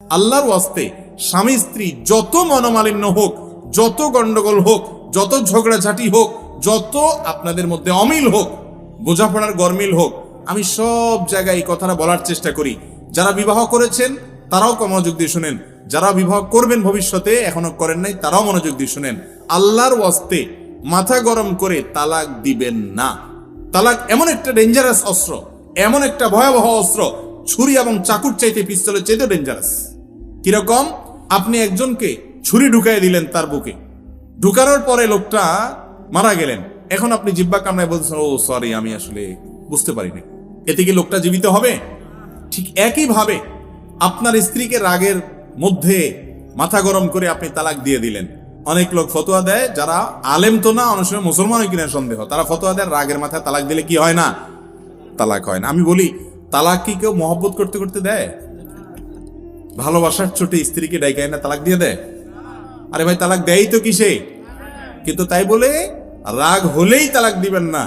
আল্লাহর ওয়াস্তে স্বামী স্ত্রী যত মনোমালিন্য হোক, যত গন্ডগোল হোক, যত ঝগড়াঝাটি হোক, যত আপনাদের মধ্যে অমিল হোক, বোঝাপড়ার গরমিল হোক, আমি সব জায়গায় এই কথাটা বলার চেষ্টা করি। যারা বিবাহ করেছেন তারাও মনোযোগ দিয়ে শুনেন, যারা বিবাহ করবেন ভবিষ্যতে এখনো করেন নাই তারাও মনোযোগ দিয়ে শুনেন। আল্লাহর ওয়াস্তে মাথা গরম করে তালাক দিবেন না। তালাক এমন একটা ডেঞ্জারাস অস্ত্র, এমন একটা ভয়াবহ অস্ত্র, ছুরি এবং চাকুর চাইতে পিস্তলের চাইতে ডেঞ্জারাস। কিরকম? আপনি একজনকে ছুরি ঢুকাই দিলেন তার বুকে, ঢুকানোর পরে লোকটা মারা গেলেন, এখন আপনি জিব্বা কামড়ায় বলছেন ও সরি আমি আসলে বুঝতে পারিনি, এতে কি লোকটা জীবিত হবে? ঠিক একইভাবে আপনার স্ত্রীকে রাগের মধ্যে মাথা গরম করে আপনি তালাক দিয়ে দিলেন। অনেক লোক ফতোয়া দেয়, যারা আলেম তো না, অনেক সময় মুসলমান কিনা সন্দেহ, তারা ফতোয়া দেয় রাগের মাথায় তালাক দিলে কি হয় না? তালাক হয় না। আমি বলি, তালাক কি কেউ মহব্বত করতে করতে দেয়? ভালোবাসার চোটে স্ত্রীকে ডাইকায় না তালাক দিয়ে দেয়? আরে ভাই, তালাক দেয়ই তো কিসে? কিন্তু তাই বলে রাগ হলেই তালাক দিবেন না।